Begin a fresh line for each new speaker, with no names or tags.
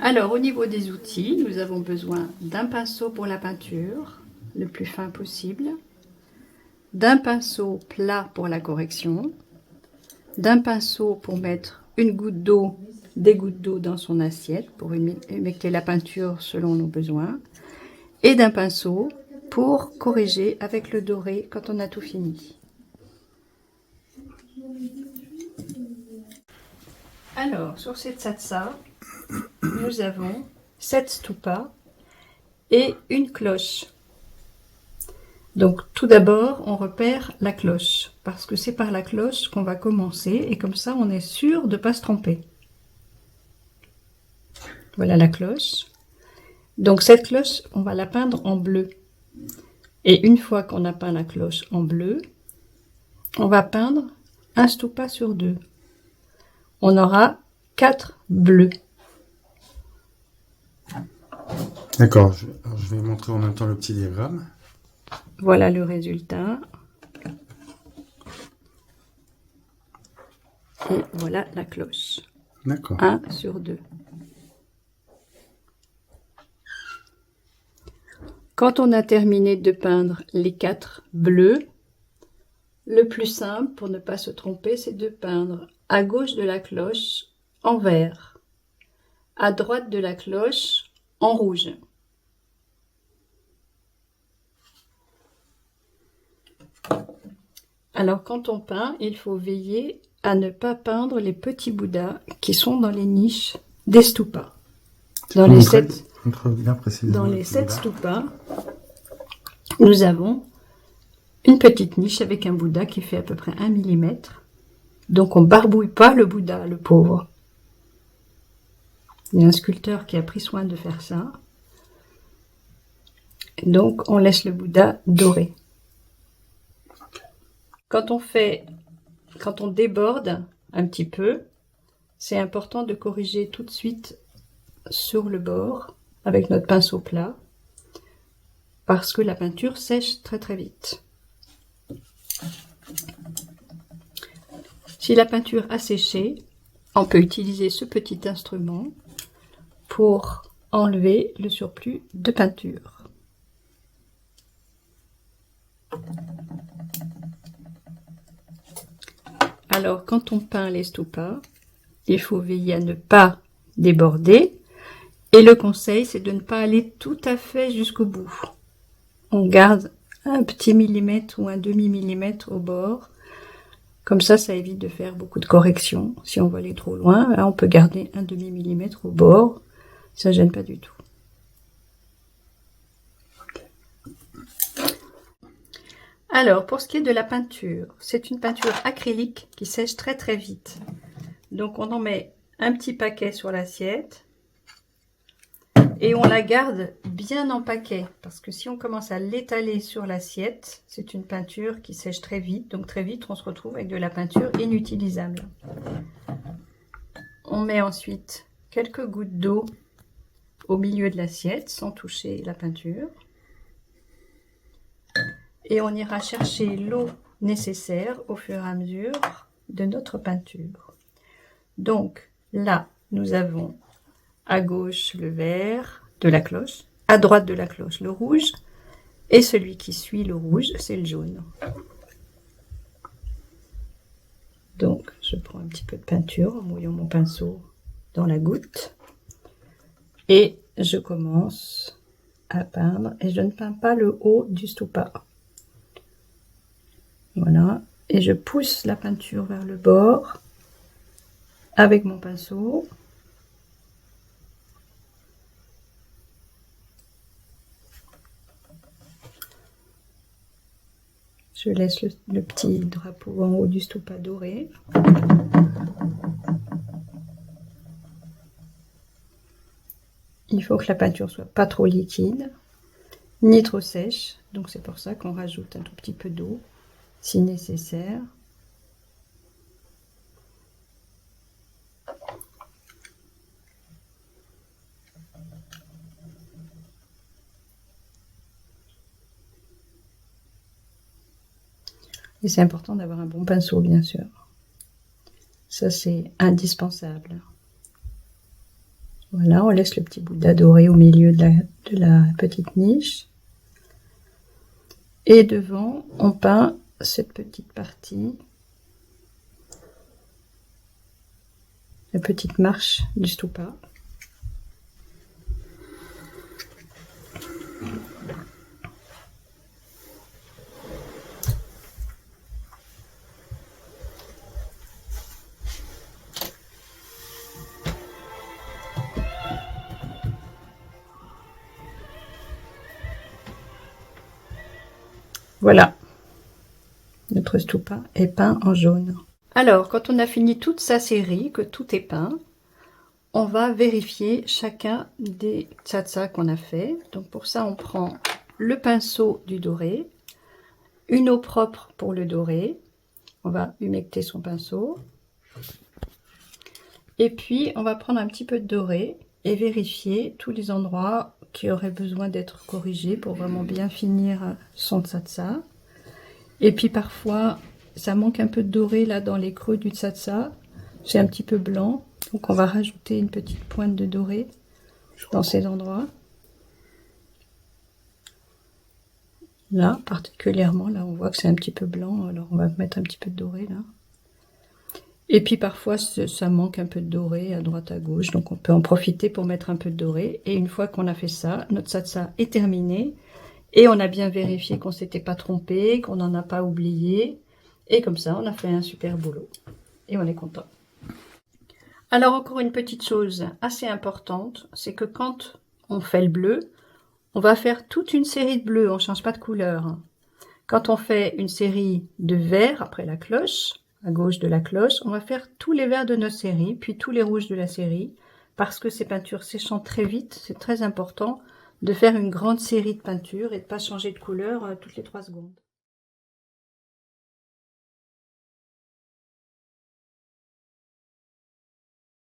Alors, au niveau des outils, nous avons besoin d'un pinceau pour la peinture, le plus fin possible, d'un pinceau plat pour la correction, d'un pinceau pour mettre une goutte d'eau, des gouttes d'eau dans son assiette pour humecter la peinture selon nos besoins, et d'un pinceau pour corriger avec le doré quand on a tout fini. Alors, sur cette satsa, nous avons 7 stupas et une cloche. Donc tout d'abord, on repère la cloche, parce que c'est par la cloche qu'on va commencer, et comme ça on est sûr de ne pas se tromper. Voilà la cloche. Donc cette cloche, on va la peindre en bleu. Et une fois qu'on a peint la cloche en bleu, on va peindre un stupa sur 2. On aura 4 bleus.
D'accord, je vais montrer en même temps le petit diagramme.
Voilà le résultat. Et voilà la cloche.
D'accord.
1 sur 2. Quand on a terminé de peindre les 4 bleus, le plus simple pour ne pas se tromper, c'est de peindre à gauche de la cloche en vert, à droite de la cloche en rouge. Alors quand on peint, il faut veiller à ne pas peindre les petits bouddhas qui sont dans les niches des stupas. Dans les 7 stupas, nous avons une petite niche avec un bouddha qui fait à peu près 1 mm. Donc on barbouille pas le bouddha, le pauvre. Il y a un sculpteur qui a pris soin de faire ça. Donc on laisse le bouddha doré. Quand on déborde un petit peu, c'est important de corriger tout de suite sur le bord avec notre pinceau plat, parce que la peinture sèche très très vite. Si la peinture a séché, on peut utiliser ce petit instrument pour enlever le surplus de peinture. Alors, quand on peint les stupas, il faut veiller à ne pas déborder. Et le conseil, c'est de ne pas aller tout à fait jusqu'au bout. On garde un petit millimètre ou un demi-millimètre au bord. Comme ça, ça évite de faire beaucoup de corrections. Si on veut aller trop loin, là, on peut garder un demi-millimètre au bord. Ça ne gêne pas du tout. Alors, pour ce qui est de la peinture, c'est une peinture acrylique qui sèche très très vite. Donc on en met un petit paquet sur l'assiette et on la garde bien en paquet, parce que si on commence à l'étaler sur l'assiette, c'est une peinture qui sèche très vite, donc très vite on se retrouve avec de la peinture inutilisable. On met ensuite quelques gouttes d'eau au milieu de l'assiette sans toucher la peinture. Et on ira chercher l'eau nécessaire au fur et à mesure de notre peinture. Donc là, nous avons à gauche le vert de la cloche, à droite de la cloche le rouge, et celui qui suit le rouge, c'est le jaune. Donc je prends un petit peu de peinture en mouillant mon pinceau dans la goutte, et je commence à peindre, et je ne peins pas le haut du stupa. Voilà, et je pousse la peinture vers le bord avec mon pinceau. Je laisse le petit drapeau en haut du stupa doré. Il faut que la peinture soit pas trop liquide, ni trop sèche. Donc c'est pour ça qu'on rajoute un tout petit peu d'eau, si nécessaire. Et c'est important d'avoir un bon pinceau, bien sûr. Ça, c'est indispensable. Voilà, on laisse le petit Bouddha doré au milieu de la petite niche. Et devant, on peint cette petite partie, la petite marche du stupa. Voilà, notre stupa est peint en jaune. Alors, quand on a fini toute sa série, que tout est peint, on va vérifier chacun des tsatsas qu'on a fait. Donc pour ça, on prend le pinceau du doré, une eau propre pour le doré. On va humecter son pinceau. Et puis, on va prendre un petit peu de doré et vérifier tous les endroits qui auraient besoin d'être corrigés pour vraiment bien finir son tsatsa. Et puis parfois, ça manque un peu de doré là dans les creux du tsatsa. C'est un petit peu blanc, donc on va rajouter une petite pointe de doré dans ces endroits. Là, particulièrement, là on voit que c'est un petit peu blanc, alors on va mettre un petit peu de doré là. Et puis parfois ça manque un peu de doré à droite à gauche, donc on peut en profiter pour mettre un peu de doré. Et une fois qu'on a fait ça, notre tsatsa est terminé. Et on a bien vérifié qu'on ne s'était pas trompé, qu'on n'en a pas oublié. Et comme ça, on a fait un super boulot. Et on est content. Alors encore une petite chose assez importante, c'est que quand on fait le bleu, on va faire toute une série de bleus, on ne change pas de couleur. Quand on fait une série de verts après la cloche, à gauche de la cloche, on va faire tous les verts de notre série, puis tous les rouges de la série, parce que ces peintures séchant très vite, c'est très important de faire une grande série de peintures et de ne pas changer de couleur toutes les 3 secondes.